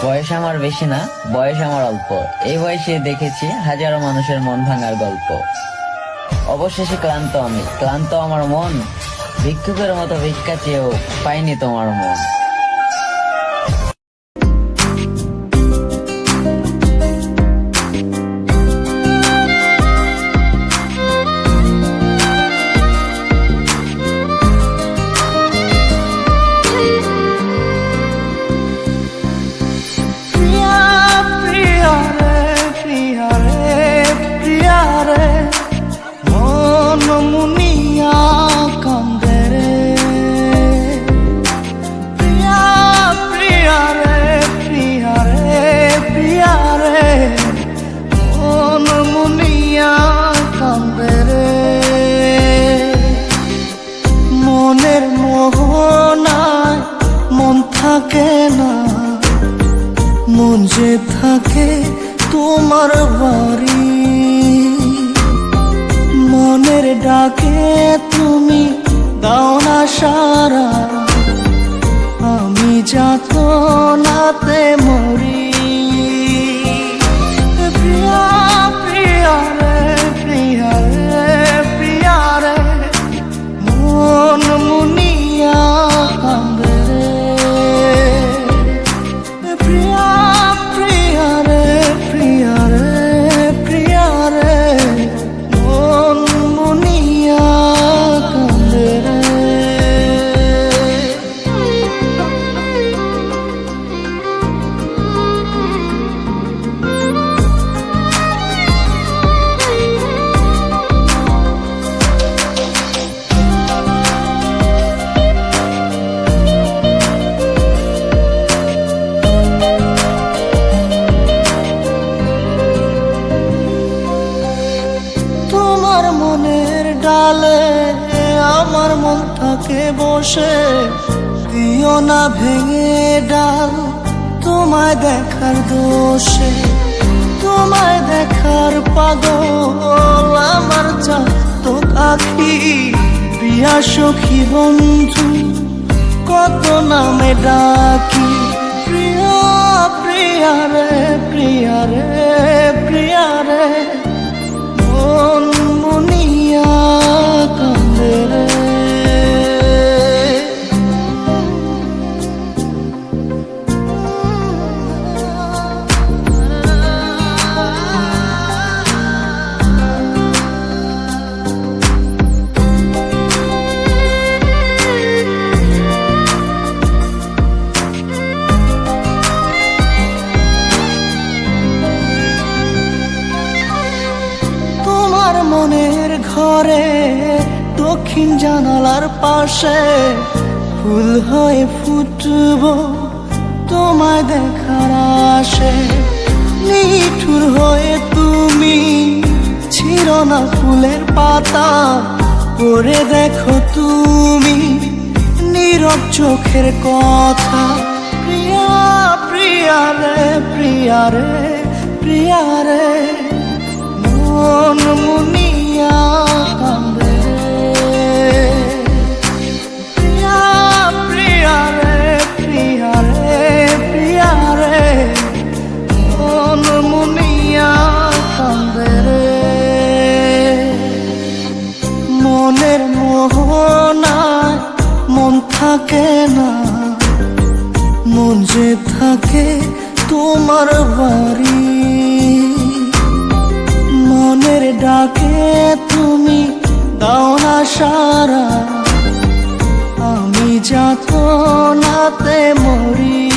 বয়স আমার বেশি না, বয়স আমার অল্প। এই বয়সে দেখেছি হাজারো মানুষের মন ভাঙার গল্প। অবশেষে ক্লান্ত আমি, ক্লান্ত আমার মন, ভিক্ষুকের মতো ভিক্ষা চেয়েও পাইনি তোমার মন। মনের মোহনায় মন থাকে না, মন যে থাকে তোমার বাড়ি। মনের ডাকে তুমি দাও না সারা, আমি যাত নাতে মরি। প্রিয়া প্রিয়া রে, প্রিয়া রে, প্রিয়া রে, মন মুনিয়া কান্দে রে। প্রিয়া প্রিয়া রে, প্রিয়া রে, প্রিয়া রে, মন মুনিয়া কান্দে রে। মনের ডালে আমার মন থাকে বসে, দিও না ভেঙে ডাল তোমায় দেখার দোষে। তোমায় দেখার পাগল আমার চাঁদতো আঁখি। প্রিয়া সখী বন্ধু কত নামে ডাকি। প্রিয়া প্রিয়া রে, প্রিয়া রে, প্রিয়া রে, মন মুনিয়া কান্দে রে। মনের ঘরে দক্ষিণ জানালার পাশে ফুল হয়ে ফুটব তোমায় দেখার আশে। নিঠুর হয়ে তুমি ছিঁড়ো না ফুলের পাতা, পড়ে দেখো তুমি নীরব চোখের কথা। প্রিয়া প্রিয়া রে, প্রিয়া রে, প্রিয়া রে, মন মুনিয়া কান্দে রে। প্রিয়া প্রিয়া রে, প্রিয়া রে, প্রিয়া রে, মন মুনিয়া কান্দে রে। মনের মোহনায় মন থাকে না, মন যে থাকে তোমার বাড়ি। মনের ডাকে তুমি দাও না সারা, আমি যাত নাতে মরি।